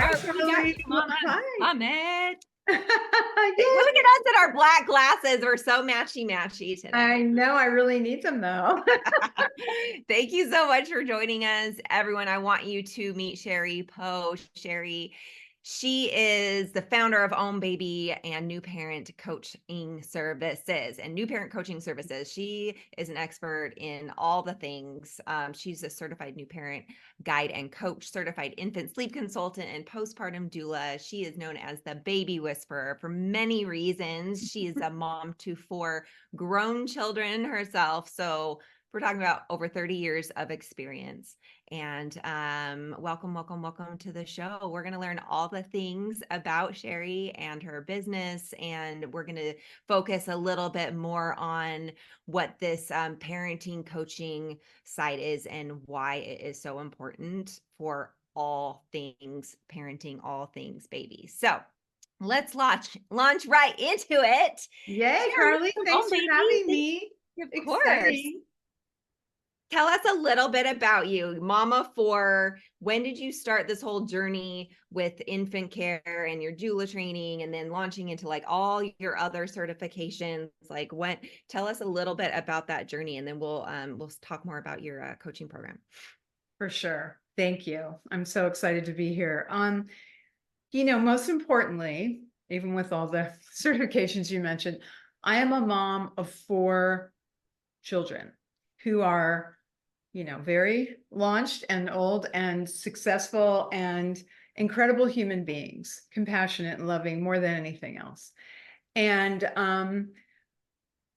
Hi, We got Carly. you, Mama. Hi. Ahmed. Yay. Look at us in our black glasses. We're so matchy today. I know. I really need them though. Thank you so much for joining us, everyone. I want you to meet Sheri Poe. Sheri, she is the founder of Own Baby and New Parent Coaching Services. And New Parent Coaching Services, she is an expert in all the things. She's a certified new parent guide and coach, certified infant sleep consultant, and postpartum doula. She is known as the baby whisperer for many reasons. She is a mom to 4 grown children herself. So we're talking about over 30 years of experience. And welcome to the show. We're going to learn all the things about Sheri and her business, and we're going to focus a little bit more on what this parenting coaching side is and why it is so important for all things parenting, all things baby. So let's launch right into it. Yay, Sheri, Carly. welcome, Thanks for baby. having me. Of course. Exciting. Tell us a little bit about you, Mama 4. When did you start this whole journey with infant care and your doula training, and then launching into like all your other certifications? Like, when? Tell us a little bit about that journey, and then we'll talk more about your coaching program. For sure. Thank you. I'm so excited to be here. Most importantly, even with all the certifications you mentioned, I am a mom of 4 children who are very launched and old and successful and incredible human beings, compassionate and loving more than anything else. And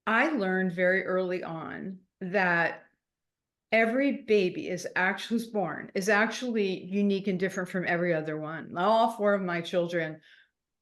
I learned very early on that every baby is actually unique and different from every other one. All 4 of my children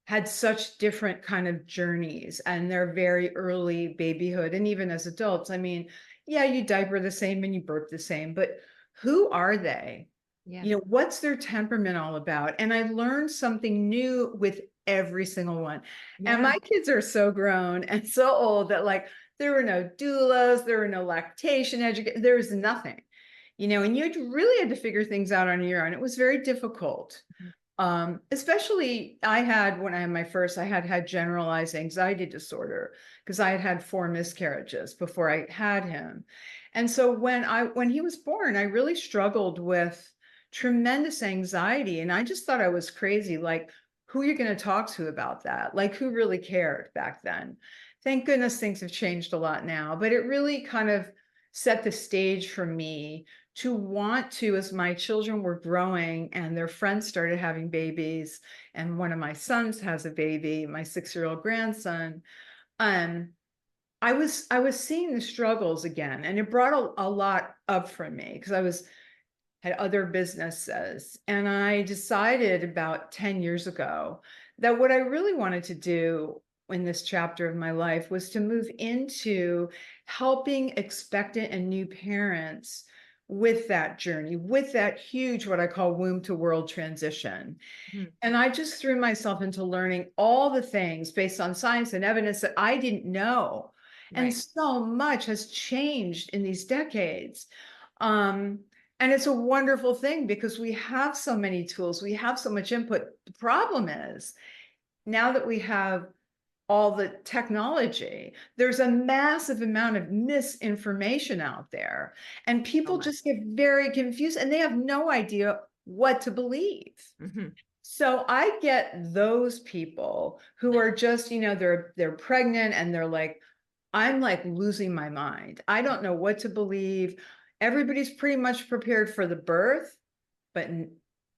had such different kind of journeys and their very early babyhood. And even as adults, I mean, yeah, you diaper the same and you burp the same, but who are they? Yeah. What's their temperament all about? And I learned something new with every single one. Yeah. And my kids are so grown and so old that like there were no doulas, there were no lactation educators, there was nothing, and you really had to figure things out on your own. It was very difficult. Especially when I had my first, I had generalized anxiety disorder because I had 4 miscarriages before I had him. And so when he was born, I really struggled with tremendous anxiety. And I just thought I was crazy. Like, who are you going to talk to about that? Like, who really cared back then? Thank goodness things have changed a lot now, but it really kind of set the stage for me to want to, as my children were growing and their friends started having babies, and one of my sons has a baby, my 6-year-old grandson, I was seeing the struggles again, and it brought a lot up for me because had other businesses, and I decided about 10 years ago that what I really wanted to do in this chapter of my life was to move into helping expectant and new parents with that journey, with that huge, what I call womb to world transition. Mm-hmm. And I just threw myself into learning all the things based on science and evidence that I didn't know. Right. And so much has changed in these decades. And it's a wonderful thing because we have so many tools, we have so much input. The problem is, now that we have all the technology, there's a massive amount of misinformation out there, and people just get very confused and they have no idea what to believe. Mm-hmm. So I get those people who are just, they're pregnant and they're like, I'm like losing my mind. I don't know what to believe. Everybody's pretty much prepared for the birth, but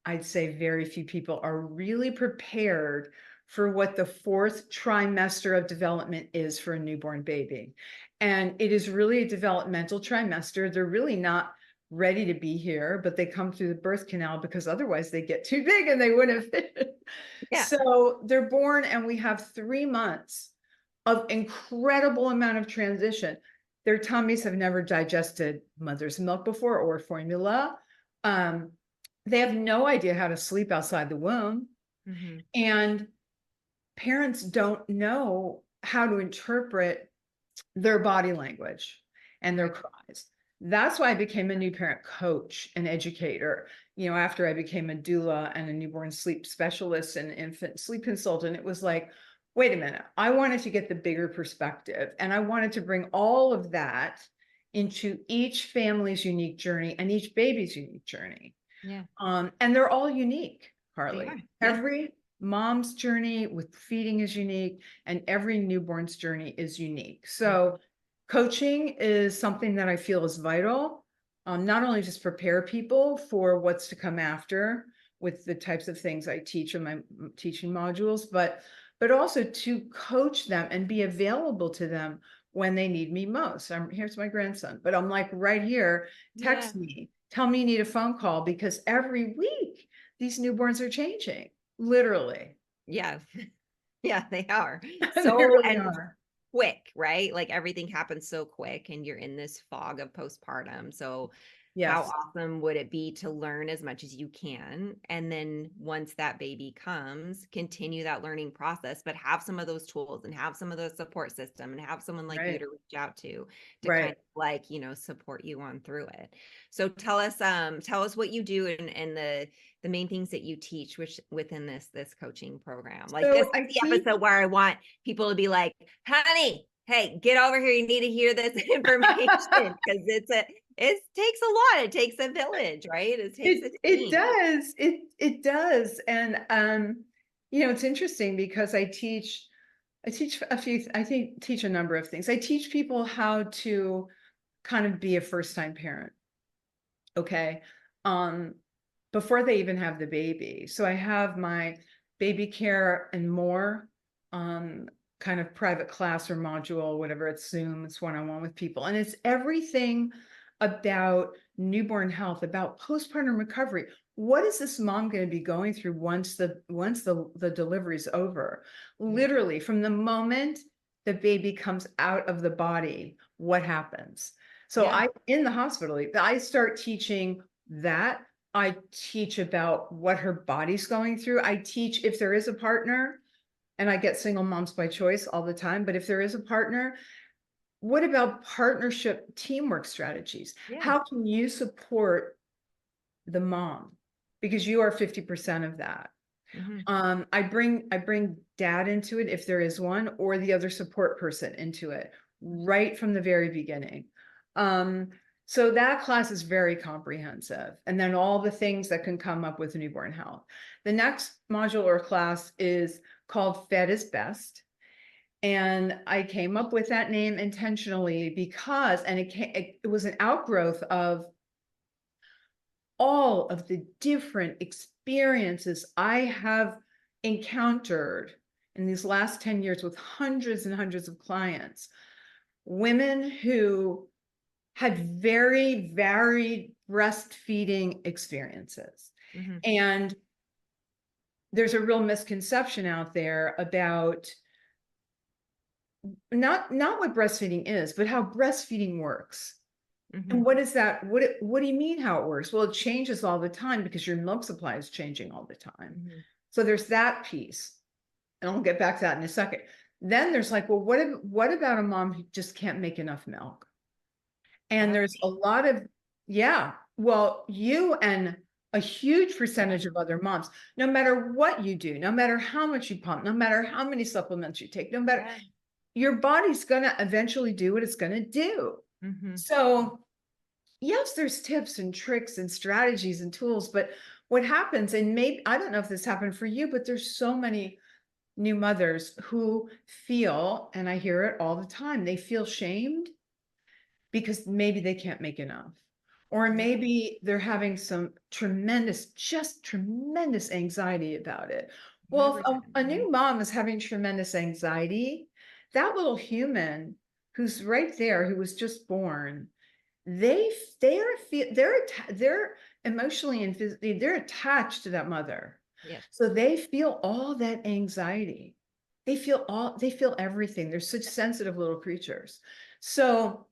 I'd say very few people are really prepared for what the 4th trimester of development is for a newborn baby. And it is really a developmental trimester. They're really not ready to be here, but they come through the birth canal because otherwise they get too big and they wouldn't fit. Yeah. So they're born and we have 3 months of incredible amount of transition. Their tummies have never digested mother's milk before or formula. They have no idea how to sleep outside the womb. Mm-hmm. And parents don't know how to interpret their body language and their cries. That's why I became a new parent coach and educator. After I became a doula and a newborn sleep specialist and infant sleep consultant, it was like, wait a minute, I wanted to get the bigger perspective, and I wanted to bring all of that into each family's unique journey and each baby's unique journey. Yeah. And they're all unique, They are. Carly. Yeah. Every mom's journey with feeding is unique, and every newborn's journey is unique. So coaching is something that I feel is vital, not only just prepare people for what's to come after with the types of things I teach in my teaching modules, but also to coach them and be available to them when they need me most. Here's my grandson, but I'm like right here, text me, tell me you need a phone call, because every week these newborns are changing, literally. Yeah. Yeah, they are. They So, really and are. quick, right? Like everything happens so quick and you're in this fog of postpartum. So how Yes, awesome would it be to learn as much as you can? And then once that baby comes, continue that learning process, but have some of those tools and have some of the support system and have someone like you right, to reach out to kind right. of like, support you on through it. So tell us what you do and the main things that you teach, which within this coaching program. Like this So is I the teach. episode where I want people to be like, honey, hey, get over here. You need to hear this information because it takes a lot. It takes a village, right? It takes a It team. does. It does. And it's interesting because I think teach a number of things. I teach people how to kind of be a first-time parent. Okay. Um, before they even have the baby. So I have my baby care and more kind of private class or module, whatever, it's Zoom, it's one-on-one with people. And it's everything about newborn health, about postpartum recovery. What is this mom going to be going through once the delivery is over? Literally, from the moment the baby comes out of the body, what happens? So Yeah. in the hospital, I start teaching that. I teach about what her body's going through. I teach if there is a partner, and I get single moms by choice all the time, but if there is a partner, what about partnership teamwork strategies? Yeah. How can you support the mom? Because you are 50% of that. Mhm. I bring dad into it if there is one, or the other support person into it right from the very beginning. So that class is very comprehensive. And then all the things that can come up with newborn health. The next module or class is called Fed is Best. And I came up with that name intentionally because, and it was an outgrowth of all of the different experiences I have encountered in these last 10 years with hundreds and hundreds of clients, women who had very varied breastfeeding experiences. Mhm. And there's a real misconception out there about not what breastfeeding is, but how breastfeeding works. And Mhm. what is that? What do you mean how it works? Well, it changes all the time because your milk supply is changing all the time. Mhm. So there's that piece. And I'll get back to that in a second. Then there's like, well, what about a mom who just can't make enough milk? And That's there's a lot of, yeah, well, you and a huge percentage of other moms, no matter what you do, no matter how much you pump, no matter how many supplements you take, no matter, yeah. your body's going to eventually do what it's going to do. Mhm. So yes, there's tips and tricks and strategies and tools, but what happens, and maybe, I don't know if this happened for you, but there's so many new mothers who feel, and I hear it all the time, they feel shamed because maybe they can't make enough. Or Yeah. maybe they're having some just tremendous anxiety about it. Well, if 100%. a new mom is having tremendous anxiety, that little human who's right there, who was just born, they're emotionally and physically, they're attached to that mother. Yes. So they feel all that anxiety. They feel everything. They're such sensitive little creatures. So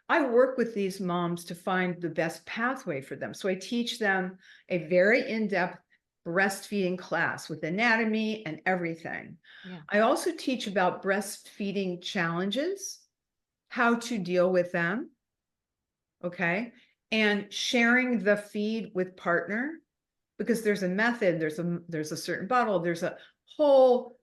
I work with these moms to find the best pathway for them. So I teach them a very in-depth breastfeeding class with anatomy and everything. Yeah. I also teach about breastfeeding challenges, how to deal with them. Okay. And sharing the feed with partner, because there's a method, there's a certain bottle, there's a whole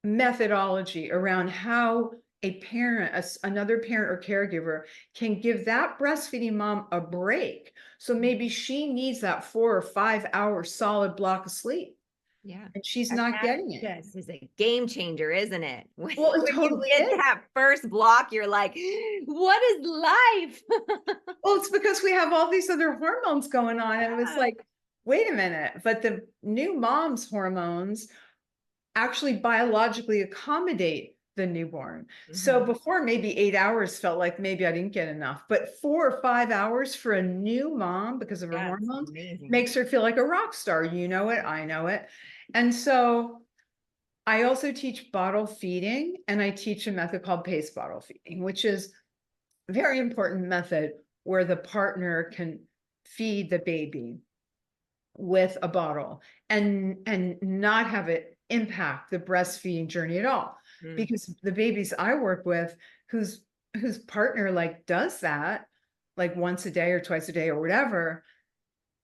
methodology around how a parent, another parent or caregiver can give that breastfeeding mom a break. So maybe she needs that 4 or 5 hour solid block of sleep. Yeah. And she's And not getting it. that just is a game changer, isn't it? Well, it When you totally get is. that first block, you're like, what is life? Well, it's because we have all these other hormones going on. And it was Yeah. like, wait a minute, but the new mom's hormones actually biologically accommodate the newborn. So before, maybe 8 hours felt like maybe I didn't get enough, but 4 or 5 hours for a new mom because of her Yeah, it's hormones amazing. makes her feel like a rock star. You know it, I know it. And so I also teach bottle feeding, and I teach a method called pace bottle feeding, which is a very important method where the partner can feed the baby with a bottle and not have it impact the breastfeeding journey at all. Because the babies I work with whose partner like does that like once a day or twice a day or whatever,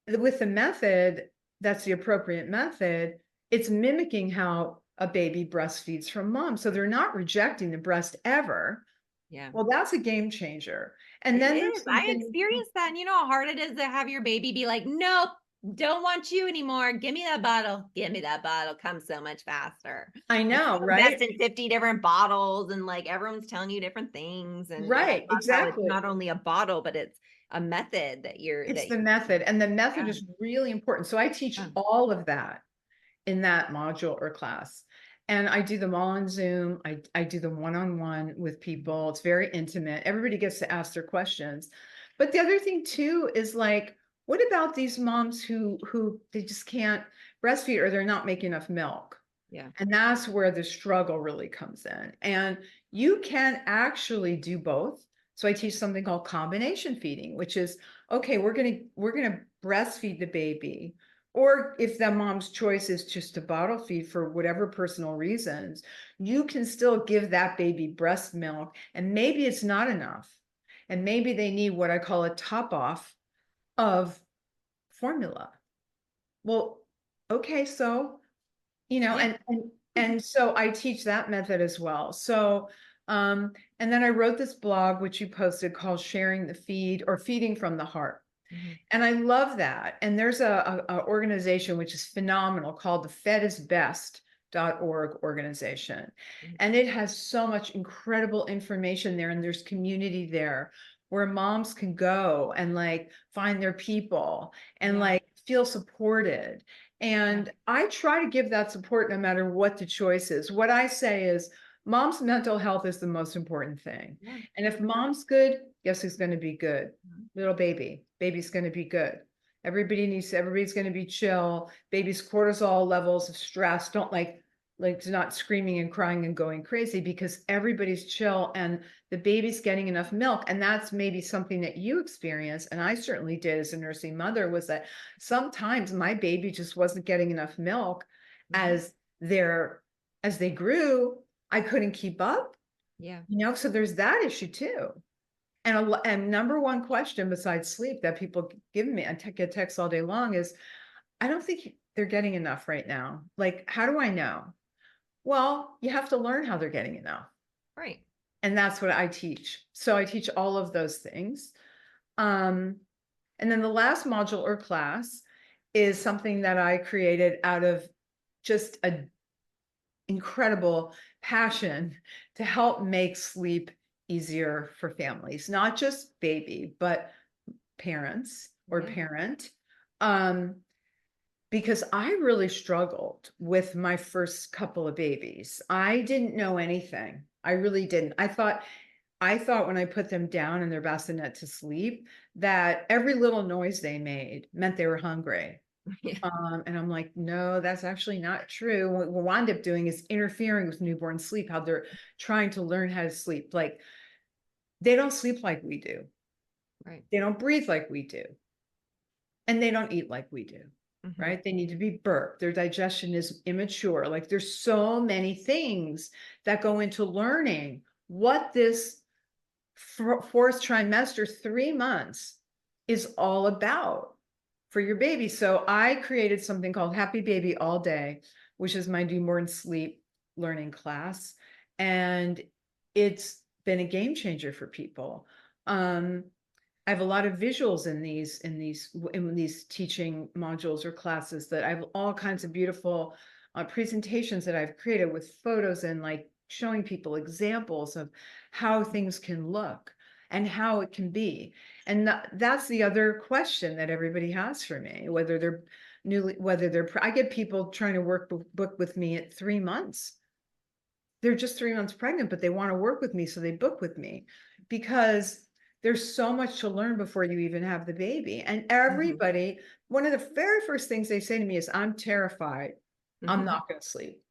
with the method that's the appropriate method, it's mimicking how a baby breastfeeds from mom. So they're not rejecting the breast ever. Yeah. Well, that's a game changer. And It then there's is. I something. experienced that. And you know how hard it is to have your baby be like, nope, don't want you anymore. Give me that bottle. Give me that bottle. Comes so much faster. I know, Invest right? in 50 different bottles and like everyone's telling you different things. And I Right, love how it's exactly. not only a bottle, but it's a method that It's that the method, and the method yeah. is really important. So I teach Yeah. all of that in that module or class. And I do them all on Zoom. I do them one-on-one with people. It's very intimate. Everybody gets to ask their questions. But the other thing too is like, what about these moms who they just can't breastfeed or they're not making enough milk? Yeah. And that's where the struggle really comes in. And you can actually do both. So I teach something called combination feeding, which is, okay, we're gonna breastfeed the baby. Or if the mom's choice is just to bottle feed for whatever personal reasons, you can still give that baby breast milk. And maybe it's not enough. And maybe they need what I call a top off of formula. Well, okay, so Yeah. and so I teach that method as well. So and then I wrote this blog which you posted called Sharing the Feed or Feeding from the Heart. And I love that. And there's a organization which is phenomenal called the fedisbest.org organization. And it has so much incredible information there, and there's community there where moms can go and like find their people and Yeah. like feel supported. And I try to give that support no matter what the choice is. What I say is mom's mental health is the most important thing. Yeah. And if mom's good, guess who's going to be good? Little baby's going to be good. Everybody's going to be chill. Baby's cortisol levels of stress don't like not screaming and crying and going crazy because everybody's chill and the baby's getting enough milk. And that's maybe something that you experience, and I certainly did as a nursing mother, was that sometimes my baby just wasn't getting enough milk as they grew. I couldn't keep up. Yeah. So there's that issue too. And number one question besides sleep that people give me, I get texts all day long, is I don't think they're getting enough right now. Like, how do I know? Well, you have to learn how they're getting enough. Right. And that's what I teach. So I teach all of those things. And then the last module or class is something that I created out of just an incredible passion to help make sleep easier for families, not just baby, but parents or parent. Because I really struggled with my first couple of babies. I didn't know anything. I really didn't. I thought when I put them down in their bassinet to sleep, that every little noise they made meant they were hungry. Yeah. And I'm like, no, that's actually not true. What we wind up doing is interfering with newborn sleep, how they're trying to learn how to sleep. Like they don't sleep like we do. Right. They don't breathe like we do. And they don't eat like we do. Right? They need to be burped. Their digestion is immature. Like there's so many things that go into learning what this fourth trimester, 3 months is all about for your baby. So I created something called Happy Baby All Day, which is my newborn sleep learning class. And it's been a game changer for people. I have a lot of visuals in these teaching modules or classes, that I have all kinds of beautiful presentations that I've created with photos and like showing people examples of how things can look and how it can be. And that's the other question that everybody has for me, whether they're I get people trying to book with me at 3 months. They're just 3 months pregnant, but they want to work with me. So they book with me because there's so much to learn before you even have the baby. And everybody, one of the very first things they say to me is, I'm terrified. I'm not going to sleep.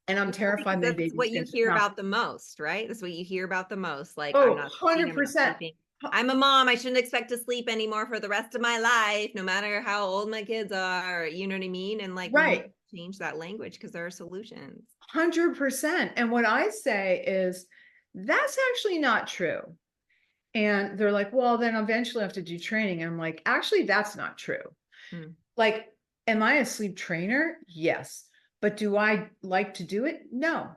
And I'm terrified my That's baby's what you going to hear not. about the most, right? That's what you hear about the most. Like, I'm Oh, not sleeping, I'm not 100%. sleeping. I'm a mom. I shouldn't expect to sleep anymore for the rest of my life, no matter how old my kids are. You know what I mean? And like, we need Right. to change that language because there are solutions. 100%. And what I say is, that's actually not true. And they're like, well, then eventually I have to do training. And I'm like, actually, that's not true. Like, am I a sleep trainer? Yes. But do I like to do it? No.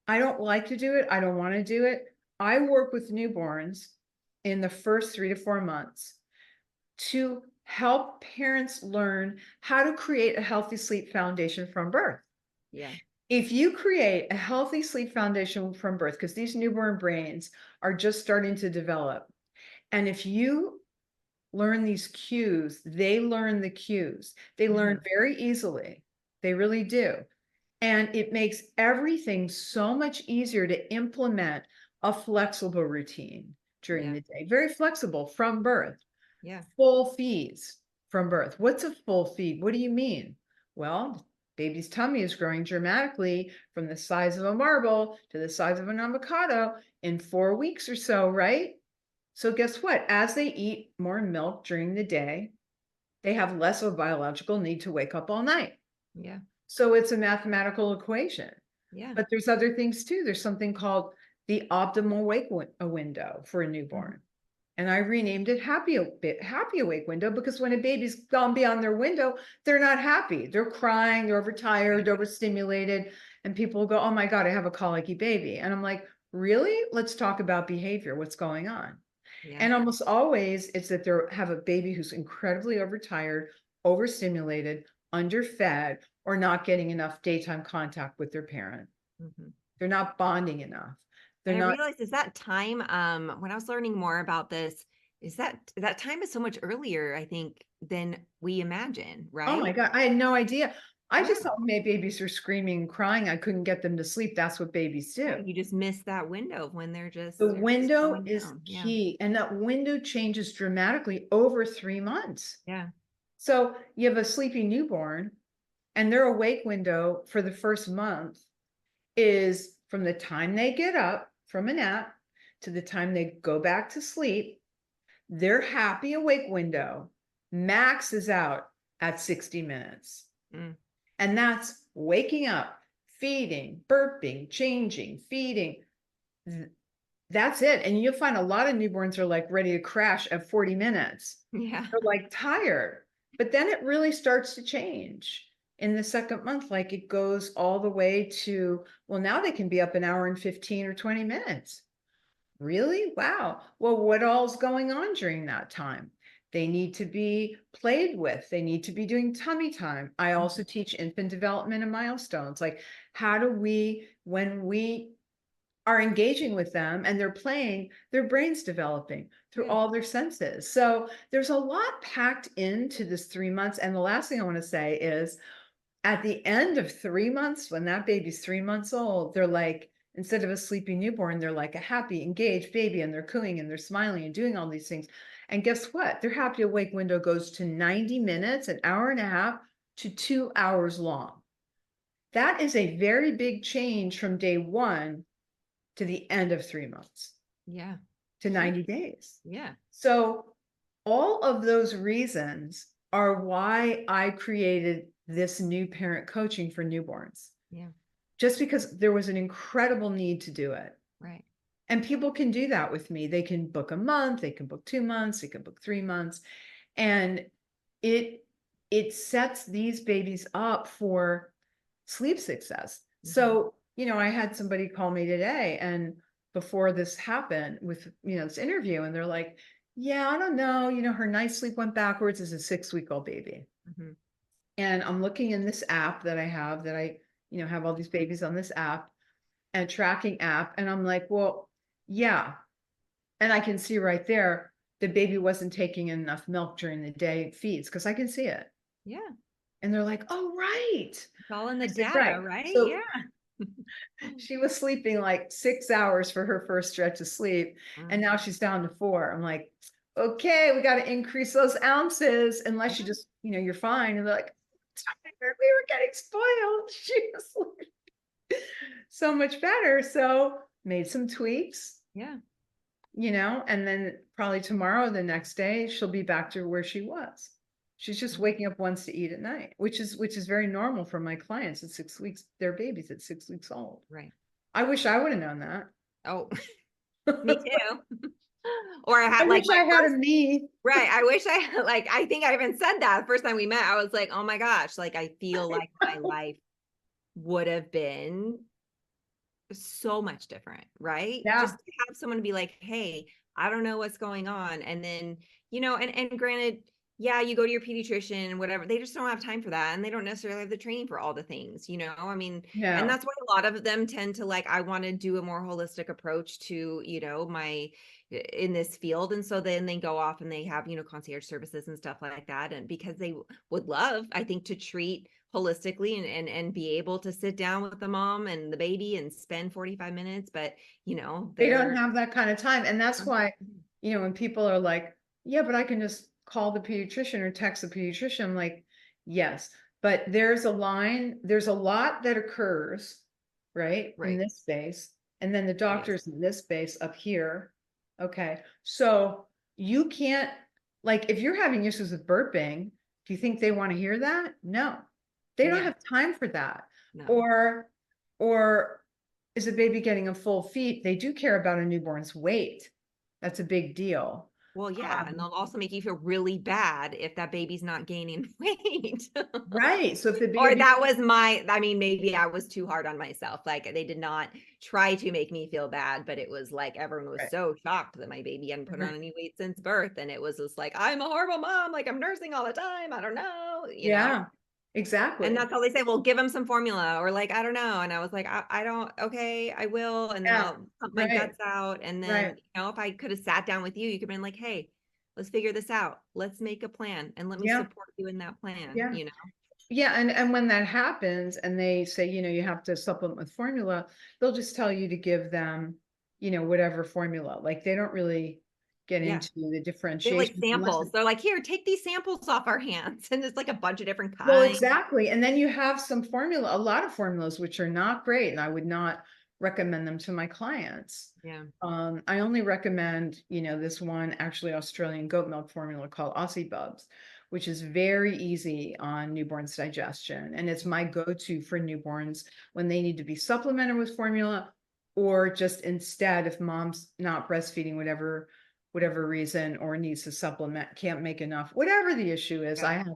I don't like to do it. I don't want to do it. I work with newborns in the first 3 to 4 months to help parents learn how to create a healthy sleep foundation from birth. Yeah. If you create a healthy sleep foundation from birth, because these newborn brains are just starting to develop, and if you learn these cues, they learn the cues. They learn very easily. They really do. And it makes everything so much easier to implement a flexible routine during the day. Very flexible from birth. Yeah. Full feeds from birth. What's a full feed? What do you mean? Well, baby's tummy is growing dramatically from the size of a marble to the size of an avocado in 4 weeks or so, right? So guess what? As they eat more milk during the day, they have less of a biological need to wake up all night. Yeah. So it's a mathematical equation. Yeah. But there's other things too. There's something called the optimal wake window for a newborn. And I renamed it happy awake window, because when a baby's gone beyond their window, they're not happy. They're crying, they're overtired, overstimulated. And people go, oh my God, I have a colicky baby. And I'm like, really? Let's talk about behavior. What's going on? Yeah. And almost always it's that they have a baby who's incredibly overtired, overstimulated, underfed, or not getting enough daytime contact with their parent. They're not bonding enough. They're And I not. realized, is that time, when I was learning more about this, is that time is so much earlier, I think, than we imagine, Oh my right? God, I had no idea. I just Yeah. thought my babies were screaming and crying. I couldn't get them to sleep. That's what babies do. You just miss that window of when they're The just window going is down. Yeah. key, and that window changes dramatically over 3 months. Yeah. So you have a sleepy newborn, and their awake window for the first month is from the time they get up from a nap to the time they go back to sleep. Their happy awake window maxes out at 60 minutes. And that's waking up, feeding, burping, changing, feeding. That's it. And you'll find a lot of newborns are like ready to crash at 40 minutes. Yeah. They're like tired. But then it really starts to change in the second month. Like it goes all the way to, well, now they can be up an hour and 15 or 20 minutes. Really? Wow. Well, what all's going on during that time? They need to be played with. They need to be doing tummy time. I also teach infant development and milestones. Like, how do we, when we are engaging with them and they're playing, their brain's developing through all their senses. So there's a lot packed into this 3 months. And the last thing I want to say is, at the end of 3 months, when that baby's 3 months old, they're like, instead of a sleepy newborn, they're like a happy, engaged baby, and they're cooing and they're smiling and doing all these things. And guess what? Their happy awake window goes to 90 minutes, an hour and a half to 2 hours long. That is a very big change from day one to the end of 3 months. Yeah. To 90 days. Yeah. So all of those reasons are why I created this new parent coaching for newborns. Yeah. Just because there was an incredible need to do it. Right. And people can do that with me. They can book a month, they can book 2 months, they can book 3 months. And it sets these babies up for sleep success. So, I had somebody call me today, and before this happened with, this interview, and they're like, yeah, I don't know, her night sleep went backwards as a 6-week-old baby. And I'm looking in this app that I have, that I, have all these babies on this app, and tracking app. And I'm like, well, yeah. And I can see right there, the baby wasn't taking enough milk during the day feeds, because I can see it. Yeah. And they're like, oh, right. It's all in the I said, data, right. right? So Yeah. she was sleeping like 6 hours for her first stretch of sleep. And now she's down to 4. I'm like, okay, we got to increase those ounces, unless you just, you're fine. And they're like, we were getting spoiled. She was like, so much better. So made some tweaks. Yeah. And then probably tomorrow, the next day, she'll be back to where she was. She's just waking up once to eat at night, which is very normal for my clients at 6 weeks. Their babies at 6 weeks old. Right. I wish I would have known that. Oh, me too. Or I I had wish I had a me. Right. I wish I think I even said that the first time we met. I was like, oh my gosh, like I feel like my life would have been so much different, right? Yeah. Just to have someone be like, hey, I don't know what's going on. And then, and granted, yeah, you go to your pediatrician and whatever, they just don't have time for that. And they don't necessarily have the training for all the things, I mean, and that's why a lot of them tend to like, I want to do a more holistic approach to, in this field. And so then they go off and they have, concierge services and stuff like that. And because they would love, I think, to treat holistically and be able to sit down with the mom and the baby and spend 45 minutes, but they don't have that kind of time. And that's why, when people are like, yeah, but I can just call the pediatrician or text the pediatrician, I'm like, yes, but there's a lot that occurs right in this space, and then the doctor's in this space up here. Okay, so you can't, like, if you're having issues with burping, do you think they want to hear that? No, they don't have time for that. No. Or is a baby getting a full feed? They do care about a newborn's weight. That's a big deal. Well, yeah, and they'll also make you feel really bad if that baby's not gaining weight. Right. So if the baby, or that was maybe I was too hard on myself. Like they did not try to make me feel bad, but it was like everyone was so shocked that my baby hadn't put on any weight since birth. And it was just like, I'm a horrible mom. Like I'm nursing all the time. I don't know. You know? Exactly. And that's all they say. Well, give them some formula, or like, I don't know. And I was like, I don't, okay, I will. And then I'll pump my guts out. And then, if I could have sat down with you, you could have been like, hey, let's figure this out. Let's make a plan and let me support you in that plan, Yeah. And when that happens and they say, you have to supplement with formula, they'll just tell you to give them, whatever formula. Like they don't really get into the differentiation. They like samples. They're like, here, take these samples off our hands. And it's like a bunch of different kinds. Well, exactly. And then you have some formula, a lot of formulas, which are not great. And I would not recommend them to my clients. Yeah. I only recommend, this one actually Australian goat milk formula called Aussie Bubs, which is very easy on newborns' digestion. And it's my go-to for newborns when they need to be supplemented with formula, or just instead, if mom's not breastfeeding, whatever reason, or needs to supplement, can't make enough, whatever the issue is, I have,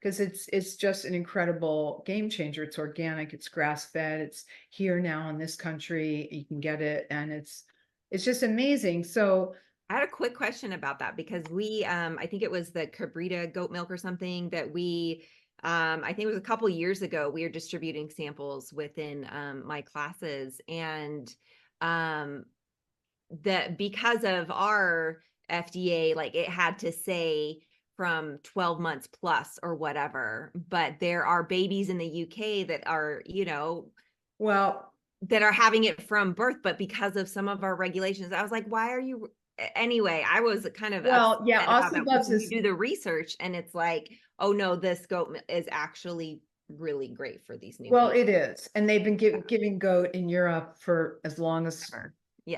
because it's just an incredible game changer. It's organic, it's grass-fed, it's here now in this country, you can get it, and it's just amazing. So I had a quick question about that, because we, I think it was the Cabrita goat milk or something that we, I think it was a couple years ago, we were distributing samples within my classes, and that because of our FDA, like it had to say from 12 months plus or whatever, but there are babies in the UK that are, that are having it from birth, but because of some of our regulations, I was like, why are you, anyway, I was kind of, Aussie Bubs is, you do the research and it's like, oh no, this goat is actually really great for these new babies. It is. And they've been giving goat in Europe for as long as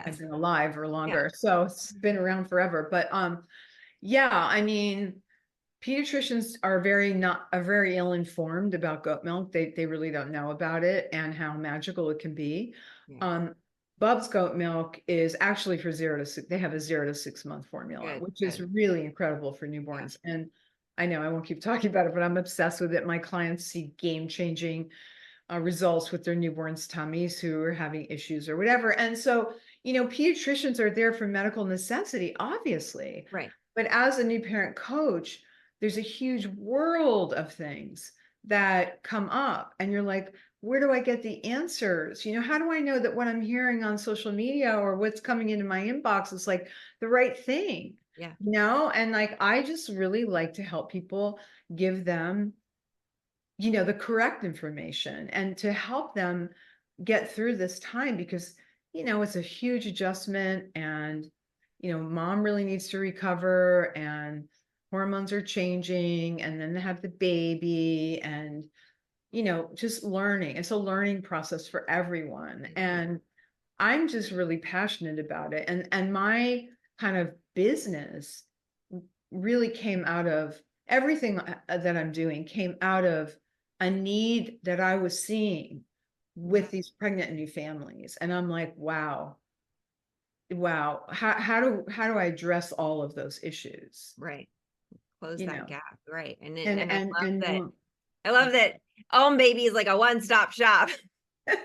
I've been alive, or longer. So it's been around forever. But I mean, pediatricians are very ill-informed about goat milk. They really don't know about it and how magical it can be. Bub's goat milk is actually for 0 to 6. They have a 0 to 6 month formula, Good, which is good. really incredible for Yeah. newborns. And I know I won't keep talking about it, but I'm obsessed with it. My clients see game-changing results with their newborns' tummies who are having issues or whatever. And so, pediatricians are there for medical necessity, obviously. Right. But as a new parent coach, there's a huge world of things that come up, and you're like, where do I get the answers? How do I know that what I'm hearing on social media or what's coming into my inbox is like the right thing? Yeah. And like, I just really like to help people, give them, the correct information and to help them get through this time, because, it's a huge adjustment, and, mom really needs to recover, and hormones are changing, and then they have the baby, and, just learning. It's a learning process for everyone. And I'm just really passionate about it. And my kind of business really came out of everything that I'm doing, came out of a need that I was seeing with these pregnant new families. And I'm like, wow, how do I address all of those issues? Right. Close You that know, gap. Right. And and and I and love and that. I love that Home Baby is like a one-stop shop. it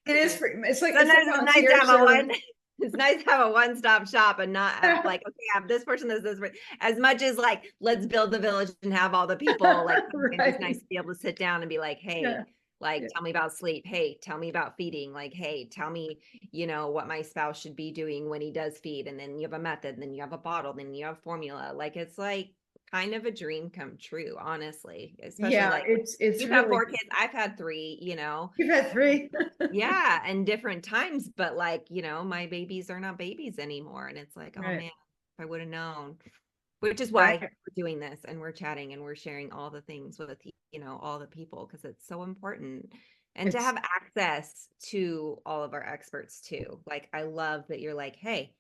is. It's like Sometimes it's nice to concierge have a one. service. It's nice to have a one-stop shop and not have like, okay, I have this person, this person. As much as like, let's build the village and have all the people. Like, it's just nice Right. to be able to sit down and be like, hey, Yeah. like, Yeah. tell me about sleep. Hey, tell me about feeding. Like, hey, tell me, what my spouse should be doing when he does feed. And then you have a method, and then you have a bottle, then you have formula. Like, it's like kind of a dream come true, honestly. Especially Yeah, like it's you've had really. 4 kids. I've had 3. You've had three. Yeah, and different times, but like, my babies are not babies anymore. And it's like, oh Right. man, if I would have known, which is why Right. we're doing this and we're chatting and we're sharing all the things with, all the people, because it's so important. And to It's have access to all of our experts too. Like, I love that you're like, hey,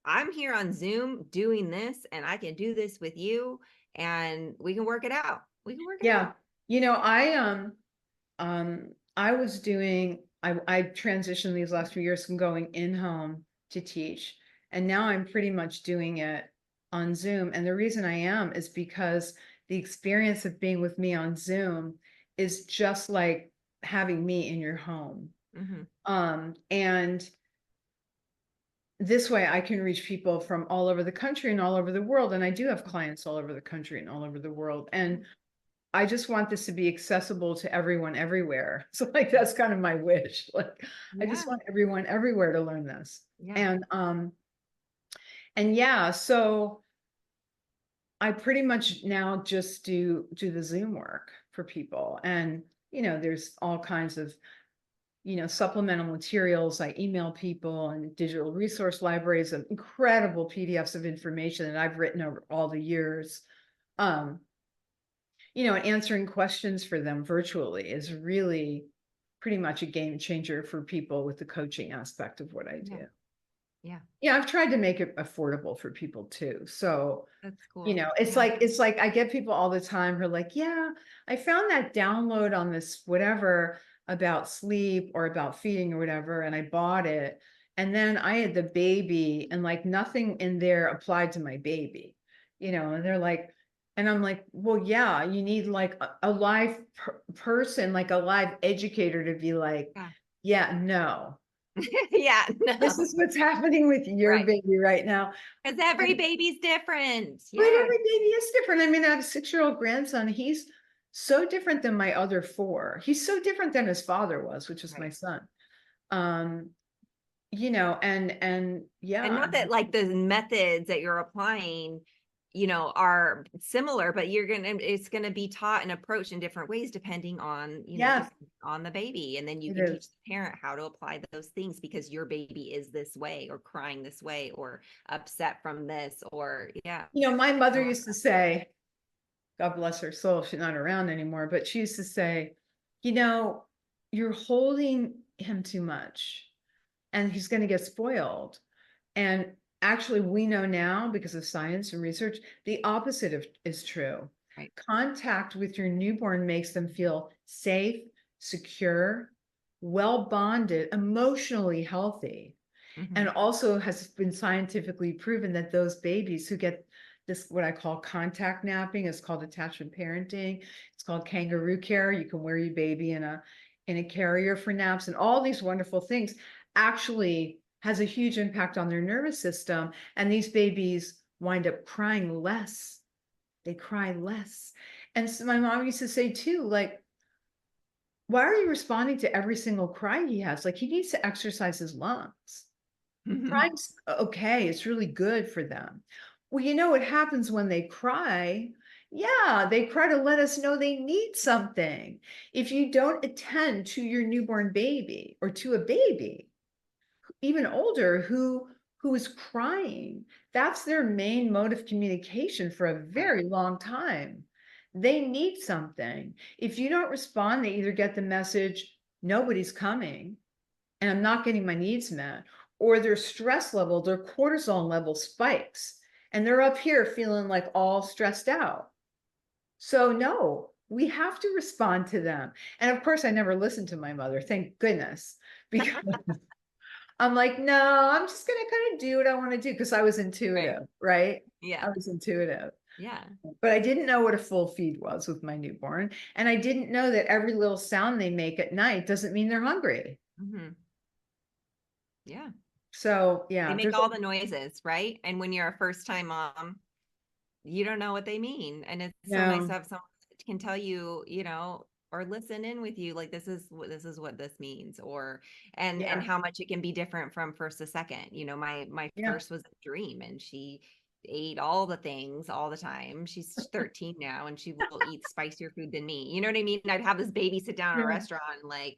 I'm here on Zoom doing this and I can do this with you and we can work it out. We can work it Yeah. out. I was doing, I transitioned these last few years from going in home to teach. And now I'm pretty much doing it on Zoom. And the reason I am is because the experience of being with me on Zoom is just like having me in your home. Mm-hmm. And this way I can reach people from all over the country and all over the world. And I do have clients all over the country and all over the world. And I just want this to be accessible to everyone everywhere. So like, that's kind of my wish. Like, I just Yeah. want everyone everywhere to learn this. Yeah. And yeah, so I pretty much now just do the Zoom work for people. And, there's all kinds of, supplemental materials. I email people, and digital resource libraries of incredible PDFs of information that I've written over all the years. And answering questions for them virtually is really pretty much a game changer for people with the coaching aspect of what I Yeah. do. Yeah. Yeah, I've tried to make it affordable for people too. So, That's cool. it's Yeah. like I get people all the time who are like, yeah, I found that download on this whatever about sleep or about feeding or whatever, and I bought it. And then I had the baby, and like nothing in there applied to my baby, and they're like, and I'm like, well, yeah, you need like a live person, like a live educator to be like, Yeah. yeah, no, Yeah. this No. is what's happening with your Right. baby right now. Because every And, baby's different. but Yeah. every baby is different. I mean, I have a 6-year-old grandson. He's so different than my other 4. He's so different than his father was, which is my Right. son. Um, and And yeah, not that like the methods that you're applying, are similar, but it's gonna be taught and approached in different ways depending on, yes, on the baby. And then you it can teach is. the parent how to apply those things because your baby is this way or crying this way or upset from this or yeah. My I mother love used to say, God bless her soul, she's not around anymore, but she used to say, you're holding him too much and he's going to get spoiled. And actually, we know now, because of science and research, the opposite is true. Right. Contact with your newborn makes them feel safe, secure, well bonded, emotionally healthy. And also has been scientifically proven that those babies who get this, what I call contact napping, is called attachment parenting. It's called kangaroo care. You can wear your baby in a carrier for naps, and all these wonderful things actually has a huge impact on their nervous system. And these babies wind up crying less. They cry less. And so my mom used to say too, like, why are you responding to every single cry he has? Like, he needs to exercise his lungs. Crying's okay. It's really good for them. Well, you know what happens when they cry? Yeah, they cry to let us know they need something. If you don't attend to your newborn baby, or to a baby, even older, who is crying, that's their main mode of communication for a very long time. They need something. If you don't respond, they either get the message, nobody's coming, and I'm not getting my needs met, or their stress level, their cortisol level spikes, and they're up here feeling like all stressed out. So no, we have to respond to them. And of course, I never listened to my mother, thank goodness, because I'm like, no, I'm just gonna kind of do what I want to do, because I was intuitive, right? Yeah. I was intuitive. Yeah. But I didn't know what a full feed was with my newborn. And I didn't know that every little sound they make at night doesn't mean they're hungry. Yeah. So They yeah, make there's all the noises, right? And when you're a first time mom, you don't know what they mean. And it's so nice to have someone that can tell you, or listen in with you, like this is what this means, or and how much it can be different from first to second. My first was a dream, and she ate all the things all the time. She's 13 now, and she will eat spicier food than me. You know what I mean? I'd have this baby sit down at a restaurant and like,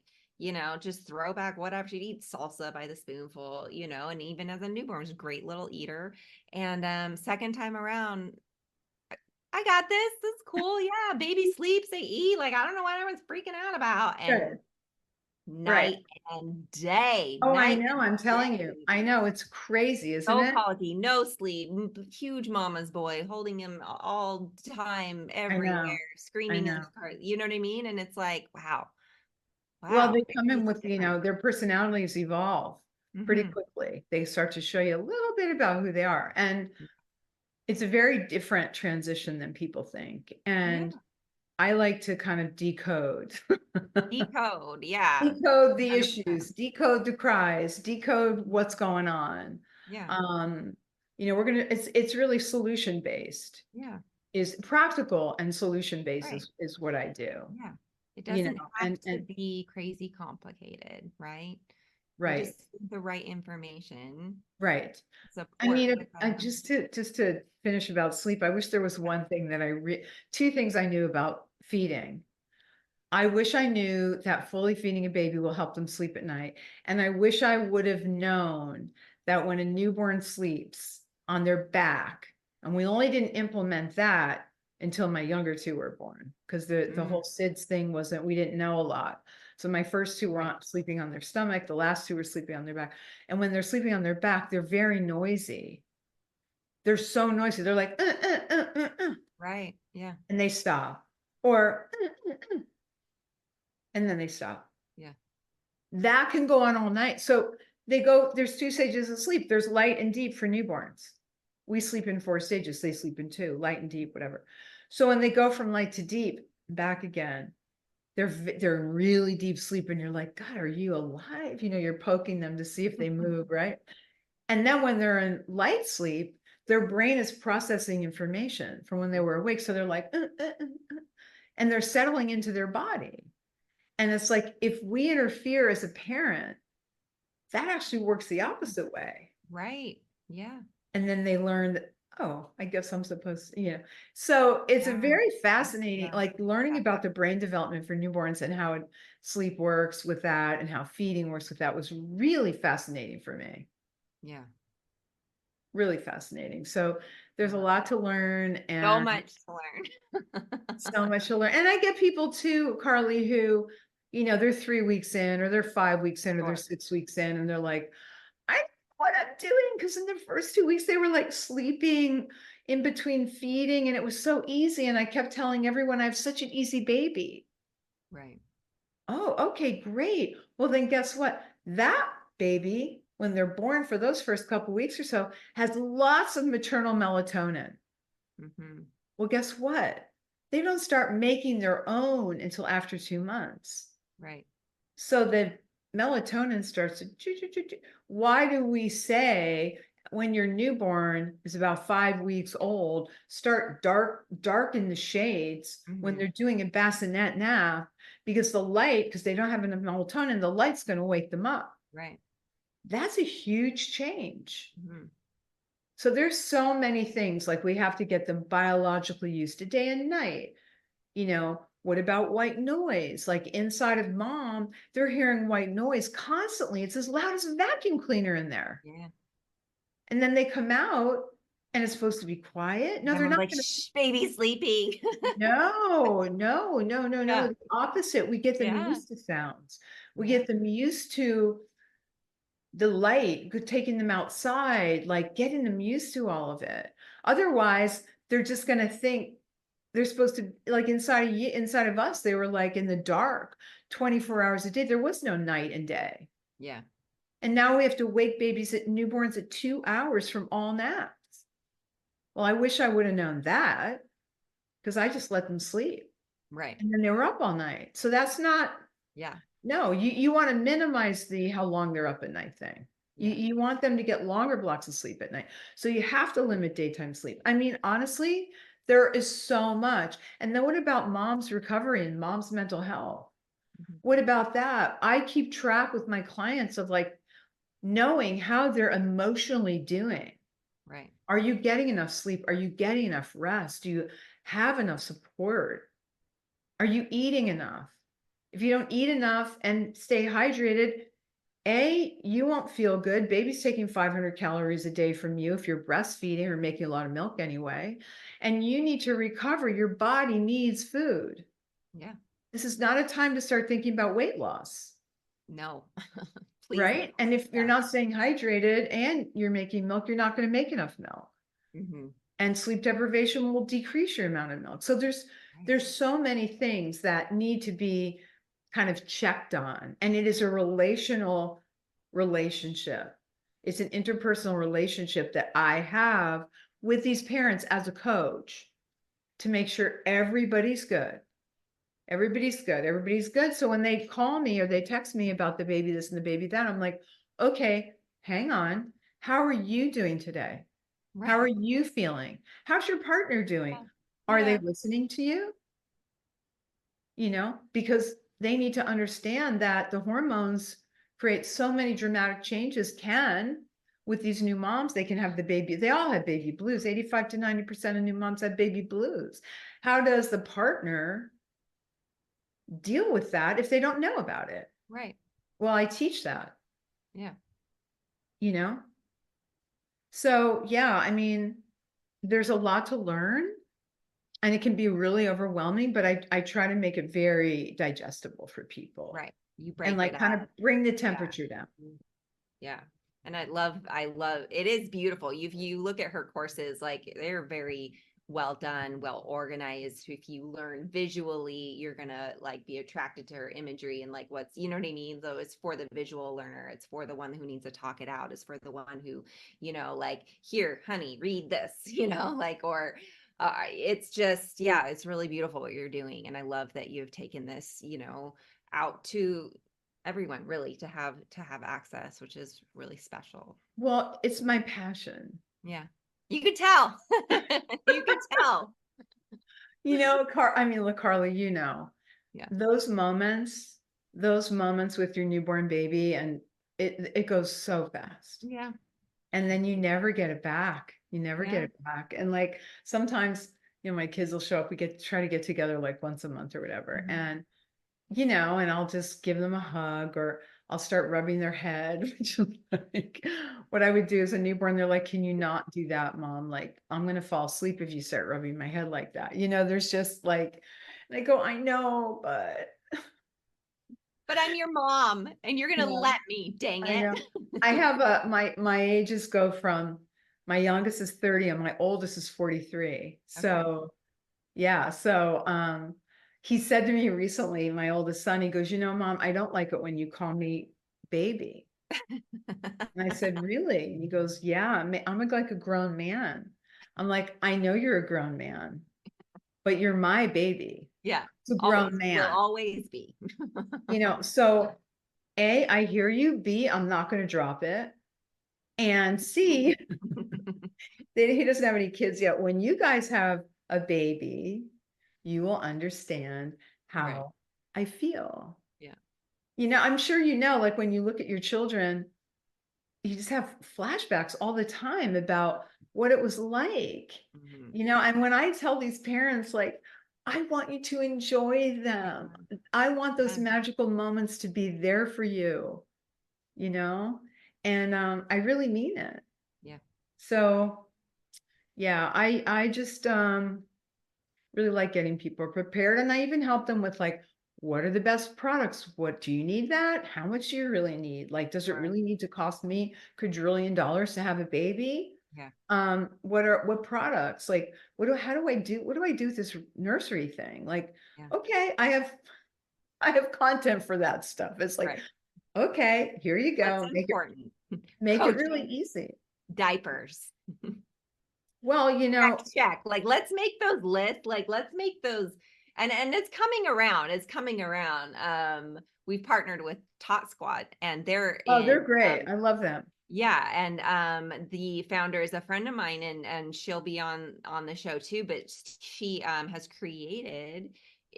just throw back whatever. She'd eat salsa by the spoonful, and even as a newborn, was a great little eater. And second time around, I got this. This is cool. Yeah, baby sleeps, they eat. Like, I don't know what everyone's freaking out about. And night and day. Oh, I Night know. I'm telling you. I know. It's crazy, isn't no it? colicky, no sleep, huge mama's boy, holding him all time, everywhere, I screaming in know. the car. You know what I mean? And it's like, wow. Well, Wow. they come in with, their personalities evolve pretty Mm-hmm. quickly. They start to show you a little bit about who they are. And it's a very different transition than people think. Yeah. And I like to kind of decode. Decode. Yeah. Decode the 100%. issues, decode the cries, decode what's going on. Yeah. It's really solution based. Yeah. Is practical and solution based Right. is what I do. Yeah. It doesn't have And to be crazy complicated, right? We right, just need the right information, right. I support mean, with just to finish about sleep, I wish there was one thing that two things I knew about feeding. I wish I knew that fully feeding a baby will help them sleep at night. And I wish I would have known that when a newborn sleeps on their back, and we only didn't implement that until my younger two were born, because the whole SIDS thing we didn't know a lot. So my first two were sleeping on their stomach, the last two were sleeping on their back. And when they're sleeping on their back, they're very noisy. They're so noisy. They're like, right. Yeah. and they stop. Or, and then they stop. Yeah. That can go on all night. So there's two stages of sleep. There's light and deep for newborns. We sleep in 4 stages. They sleep in 2, light and deep, whatever. So when they go from light to deep, back again, they're in really deep sleep, and you're like, God, are you alive? You're poking them to see if they move, right? And then when they're in light sleep, their brain is processing information from when they were awake. So they're like, and they're settling into their body. And it's like, if we interfere as a parent, that actually works the opposite way. Right. Yeah. And then they learn that, oh, I guess I'm supposed to, So it's a very fascinating, like learning about the brain development for newborns and how sleep works with that and how feeding works with that was really fascinating for me. Yeah. Really fascinating. So there's a lot to learn, and so much to learn. so much to learn. And I get people too, Carly, who, they're 3 weeks in, or they're 5 weeks in, or they're 6 weeks in, and they're like, I know what I'm doing. Because in the first 2 weeks, they were like sleeping in between feeding, and it was so easy. And I kept telling everyone, I have such an easy baby. Right. Oh, okay, great. Well, then guess what? That baby, when they're born for those first couple weeks or so has lots of maternal melatonin. Well, guess what? They don't start making their own until after 2 months. Right. So the melatonin starts to, why do we say when your newborn is about 5 weeks old, start dark in the shades when they're doing a bassinet nap? Because the light, because they don't have enough melatonin, the light's going to wake them up. Right. That's a huge change. So there's so many things, like we have to get them biologically used to day and night. You know, what about white noise? Like inside of mom, they're hearing white noise constantly. It's as loud as a vacuum cleaner in there. Yeah. And then they come out and it's supposed to be quiet. No, they're not Like, going to. shh, baby sleeping. No. Yeah. The opposite. We get them Yeah. used to sounds. We get them used to the light, taking them outside, like getting them used to all of it. Otherwise, they're just going to think they're supposed to, like inside of us, they were like in the dark 24 hours a day. There was no night and day. Yeah. And now we have to wake newborns at 2 hours from all naps. Well, I wish I would have known that, because I just let them sleep. Right. And then they were up all night. So that's not, Yeah. no, you want to minimize the how long they're up at night thing. Yeah. You want them to get longer blocks of sleep at night. So you have to limit daytime sleep. I mean, honestly, there is so much. And then what about mom's recovery and mom's mental health? What about that? I keep track with my clients of like knowing how they're emotionally doing. Right. Are you getting enough sleep? Are you getting enough rest? Do you have enough support? Are you eating enough? If you don't eat enough and stay hydrated, you won't feel good. Baby's taking 500 calories a day from you if you're breastfeeding or making a lot of milk anyway. And you need to recover. Your body needs food. Yeah. This is not a time to start thinking about weight loss. No. Please. Right? No. And if you're not staying hydrated and you're making milk, you're not going to make enough milk. And sleep deprivation will decrease your amount of milk. So there's so many things that need to be kind of checked on. And it is a relational relationship. It's an interpersonal relationship that I have with these parents as a coach to make sure everybody's good. Everybody's good. Everybody's good. So when they call me or they text me about the baby this and the baby that, I'm like, okay, hang on. How are you doing today? Right. How are you feeling? How's your partner doing? Are they listening to you? You know, because they need to understand that the hormones create so many dramatic changes with these new moms. They can have the baby. They all have baby blues. 85 to 90% of new moms have baby blues. How does the partner deal with that if they don't know about it? Right. Well, I teach that. Yeah. You know? So yeah, I mean, there's a lot to learn and it can be really overwhelming, but I try to make it very digestible for people. Right. You break and like it kind up. of bring the temperature down. Yeah. And I love, it is beautiful. If you look at her courses, like they're very well done, well organized. If you learn visually, you're gonna like be attracted to her imagery and like what's, you know what I mean? So it's for the visual learner. It's for the one who needs to talk it out. It's for the one who, you know, like, here, honey, read this, you know, like, or it's just, yeah, it's really beautiful what you're doing. And I love that you've taken this, you know, out to everyone really to have access, which is really special. Well, it's my passion. Yeah. You could tell. You could tell. You know, look, Carla, you know, Yeah. those moments with your newborn baby, and it goes so fast. Yeah. And then you never get it back. You never get it back. And like sometimes, you know, my kids will show up. We try to get together like once a month or whatever. And you know, and I'll just give them a hug or I'll start rubbing their head, which is like what I would do as a newborn. They're like, can you not do that, mom? Like, I'm going to fall asleep if you start rubbing my head like that. You know, there's just like, and I go, I know, but I'm your mom and you're going to let me, dang I it. know. I have my ages go from, my youngest is 30 and my oldest is 43. So yeah. So, he said to me recently, my oldest son, he goes, you know, mom, I don't like it when you call me baby. And I said, really? And he goes, yeah, I'm like a grown man. I'm like, I know you're a grown man, but you're my baby. Yeah, It's a always grown will man, always be. so A, I hear you. B, I'm not going to drop it. And C, he doesn't have any kids yet. When you guys have a baby, you will understand Right. how I feel. Yeah. I'm sure like when you look at your children, you just have flashbacks all the time about what it was like. Mhm. And when I tell these parents, like, I want you to enjoy them. I want those Yeah. magical moments to be there for you, you know? And I really mean it. Yeah. So yeah, I just really like getting people prepared. And I even help them with like, what are the best products? What do you need that? How much do you really need? Like, does it Right. really need to cost me $1,000,000,000 to have a baby? Yeah. What products? Like, how do I do, what do I do with this nursery thing? Like, Yeah. okay, I have content for that stuff. It's like, Right. okay, here you What's go. important? Make it really Coaching, easy. diapers. Well, Check. Like, let's make those lists. Like, let's make those. And it's coming around. It's coming around. We've partnered with Tot Squad, and they're oh, in they're great. I love them. yeah, and the founder is a friend of mine, and she'll be on the show too, but she has created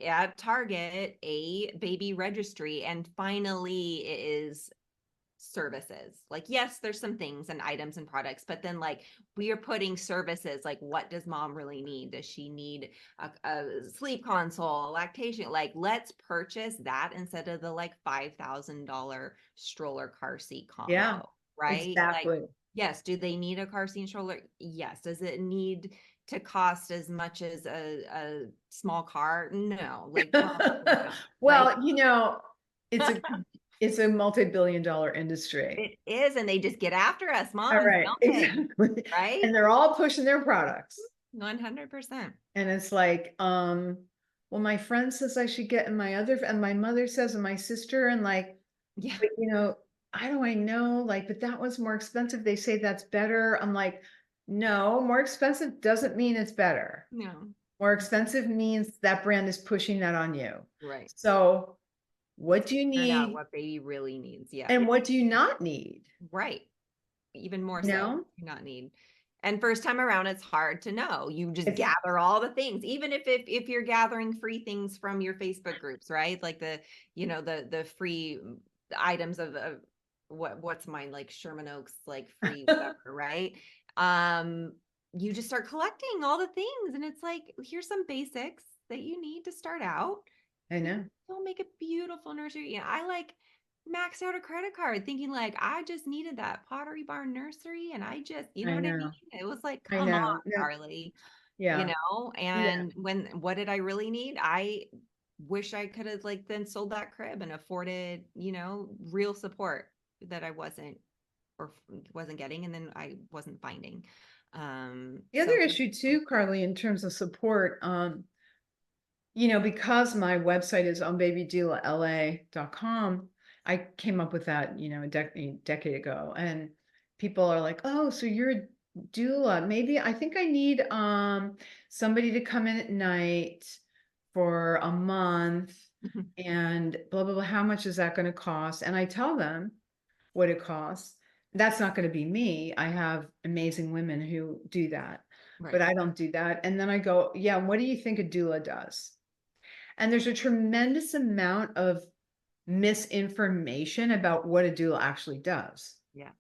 at Target a baby registry, and finally it is services. Like, yes, there's some things and items and products, but then like we are putting services, like what does mom really need? Does she need a sleep console, lactation? Like, let's purchase that instead of the like $5,000 stroller car seat Yeah, combo, right? Like, exactly. yes, do they need a car seat and stroller? Yes. Does it need to cost as much as a small car? No, like probably not. Like, Well, it's a it's a multi-billion-dollar industry. it is, and they just get after us All moms, right, don't they? exactly. Right? And they're all pushing their products. 100%. And it's like, well, my friend says I should get, and my mother says, and my sister, and like, Yeah. but how do I know? Like, but that one's more expensive. They say that's better. I'm like, no, more expensive doesn't mean it's better. No. More expensive means that brand is pushing that on you. Right. So what Let's do you figure it out need what baby really needs. Yeah. and what do you not need? Right. Even more You so, know? do not need. And first time around, it's hard to know. You just It's gather all the things, even if you're gathering free things from your Facebook groups, right? Like the free items of what's mine, like Sherman Oaks, like free whatever, right? Um, you just start collecting all the things, and it's like, here's some basics that you need to start out. I know. They'll make a beautiful nursery. Yeah, I like maxed out a credit card thinking like I just needed that Pottery Barn nursery, and I just, you know I what I know. mean? It was like, I come on, know. No, Carly, yeah. Yeah. and what did I really need? I wish I could have like then sold that crib and afforded, real support that I wasn't getting, and then I wasn't finding. The other So issue too, Carly, in terms of support, because my website is onbabydoula.la.com, I came up with that, a decade ago. And people are like, oh, so you're a doula. Maybe I think I need somebody to come in at night for a month and blah, blah, blah. How much is that going to cost? And I tell them what it costs. That's not going to be me. I have amazing women who do that, right. but I don't do that. And then I go, yeah, what do you think a doula does? And there's a tremendous amount of misinformation about what a doula actually does. Yeah.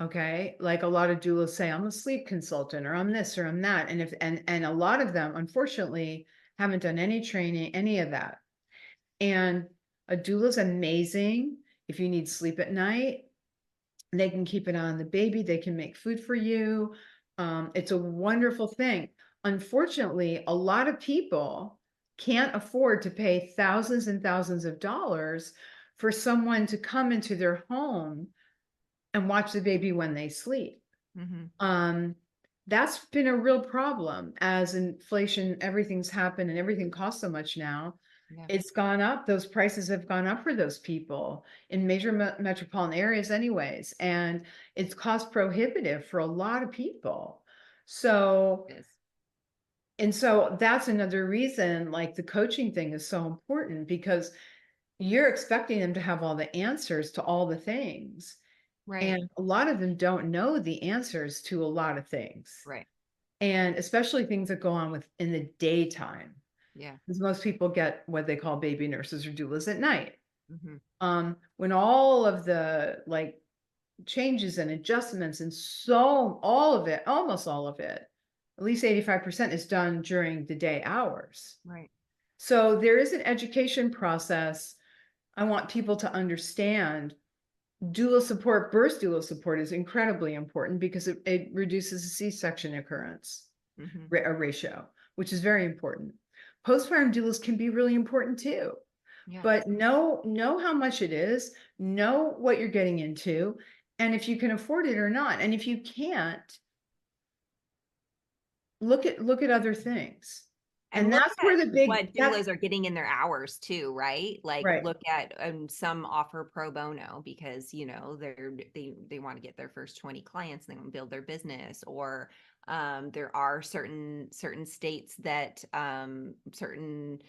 Okay. Like a lot of doulas say, I'm a sleep consultant, or I'm this, or I'm that. And a lot of them, unfortunately, haven't done any training, any of that. And a doula is amazing. If you need sleep at night, they can keep it on the baby. They can make food for you. It's a wonderful thing. Unfortunately, a lot of people can't afford to pay thousands and thousands of dollars for someone to come into their home and watch the baby when they sleep. That's been a real problem as inflation, everything's happened and everything costs so much now. Yeah. It's gone up. Those prices have gone up for those people in major metropolitan areas anyways. And it's cost prohibitive for a lot of people. So, It is. and so that's another reason like the coaching thing is so important because you're expecting them to have all the answers to all the things. Right. And a lot of them don't know the answers to a lot of things. Right. And especially things that go on with in the daytime. Yeah. Because most people get what they call baby nurses or doulas at night. Mm-hmm. When all of the like changes and adjustments and so all of it, almost all of it, at least 85% is done during the day hours. Right. So there is an education process. I want people to understand doula support, birth doula support is incredibly important because it reduces the C-section occurrence Mm-hmm. ratio, which is very important. Postpartum doulas can be really important too. Yeah. But know how much it is, know what you're getting into, and if you can afford it or not. And if you can't, look at other things. And And look that's at where the big what doulas are getting in their hours too, right? Like right. look at some offer pro bono because they want to get their first 20 clients and they want to build their business, or there are certain states that certain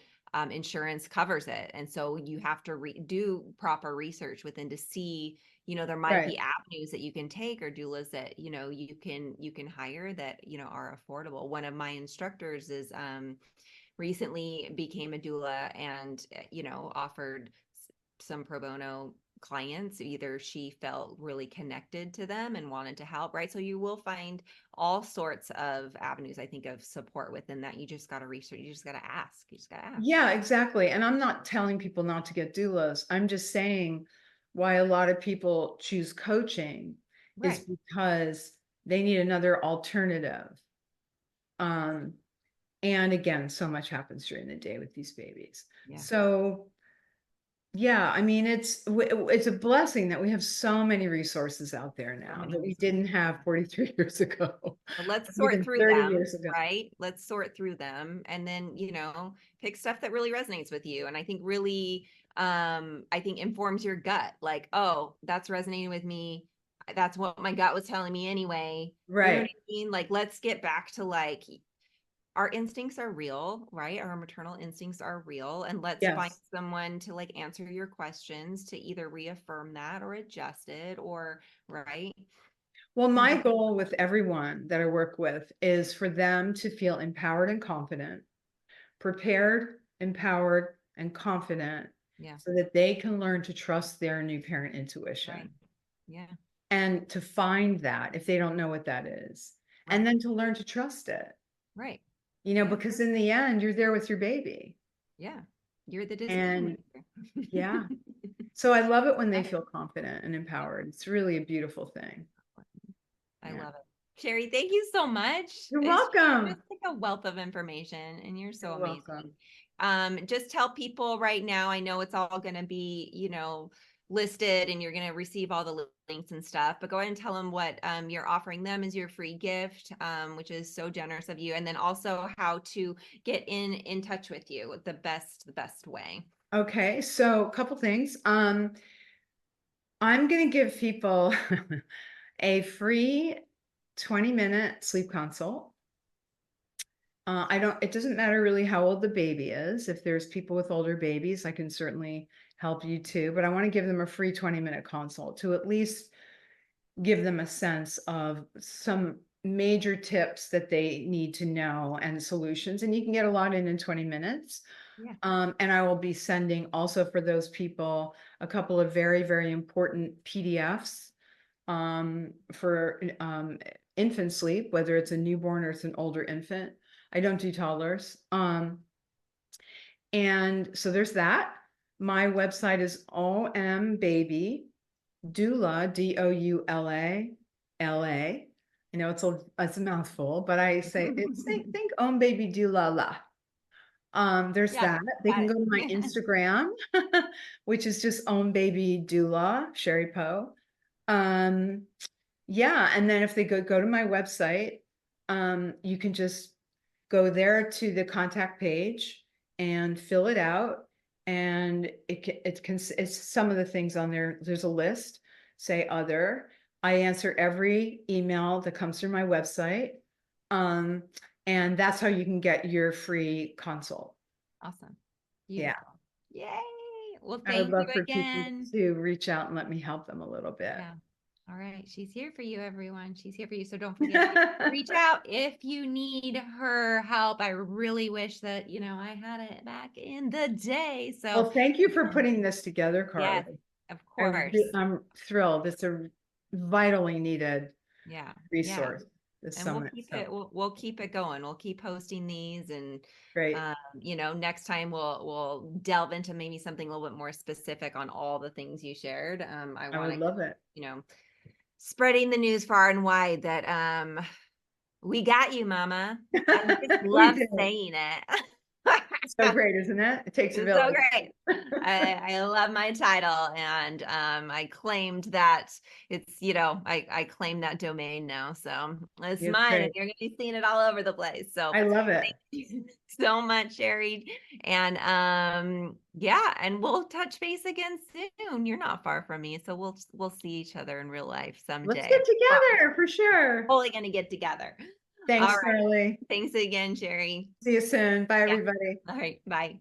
insurance covers it, and so you have to do proper research within to see, there might Right. be avenues that you can take or doulas that you can hire that are affordable. One of my instructors is recently became a doula and offered some pro bono clients. Either she felt really connected to them and wanted to help, right? So you will find all sorts of avenues, I think, of support within that. You just got to research, you just got to ask, Yeah, exactly. And I'm not telling people not to get doulas. I'm just saying why a lot of people choose coaching is Right. because they need another alternative. And again, so much happens during the day with these babies. Yeah. So yeah, I mean, it's a blessing that we have so many resources out there So now many that we resources. didn't have 43 years ago, Well, or let's sort even through 30 them, years ago. right? Let's sort through them and then, pick stuff that really resonates with you. And I think really, I think informs your gut. Like, oh, that's resonating with me. That's what my gut was telling me anyway. You know what Right. I mean? Like, let's get back to like our instincts are real, right? Our maternal instincts are real. And let's find Yes. someone to like answer your questions to either reaffirm that or adjust it or, right? Well, Mhm. my goal with everyone that I work with is for them to feel empowered and confident, prepared, empowered, and confident Yeah. so that they can learn to trust their new parent Right. intuition Yeah. and to find that if they don't know what that is, and Right. then to learn to trust it, Right. Yeah. because in the end, you're there with your baby. Yeah. You're the decision And maker. yeah, so I love it when they Love it. feel confident and Yeah. empowered. It's really a beautiful thing. I Yeah. love it. Sheri, thank you so much. You're It's welcome. just like a wealth of information, and you're so You're welcome. amazing. Just tell people right now, I know it's all going to be, listed and you're going to receive all the links and stuff, but go ahead and tell them what you're offering them as your free gift, which is so generous of you. And then also how to get in touch with you the best way. Okay, so a couple things. I'm going to give people a free 20-minute sleep consult. It doesn't matter really how old the baby is. If there's people with older babies, I can certainly help you too, but I want to give them a free 20-minute consult to at least give them a sense of some major tips that they need to know and solutions. And you can get a lot in 20 minutes. Yeah. And I will be sending also for those people a couple of very, very important PDFs for infant sleep, whether it's a newborn or it's an older infant. I don't do toddlers. And so there's that. My website is OM Doula, DOULA. I know it's a mouthful, but I say think Om Baby Doula La. There's Yeah, that. They got can it. go to my Instagram, which is just Om Baby Doula, Sheri Poe. Yeah, and then if they go to my website, you can just go there to the contact page and fill it out. and it's some of the things on there. There's a list, say other. I answer every email that comes through my website. And that's how you can get your free consult. Awesome. Yeah. Beautiful. Yay. Well, I would thank you love for people again. to reach out and let me help them a little bit. Yeah. All right. She's here for you, everyone. She's here for you. So don't forget to reach out if you need her help. I really wish that, I had it back in the day. So, Well, thank you for putting this together, Carly. yes, of course. I'm thrilled. It's a vitally needed Yeah. resource. This And we'll summit. keep it, we'll keep it going. We'll keep posting these, and Great. next time we'll delve into maybe something a little bit more specific on all the things you shared. I I want would to, love it. spreading the news far and wide that we got you, mama. I just We love did. saying it. So great, isn't it? It takes a It's so village. great. I love my title, and I claimed that it's, I claim that domain now, so it's It's mine, and great. you're gonna be seeing it all over the place. So I love it. thank you so much, Sheri. And yeah, and we'll touch base again soon. You're not far from me, so we'll see each other in real life Let's someday. get together for sure. Totally gonna get together. All Thanks, right. Carly. Thanks again, Sheri. See you soon. Bye, Yeah. everybody. All right. Bye.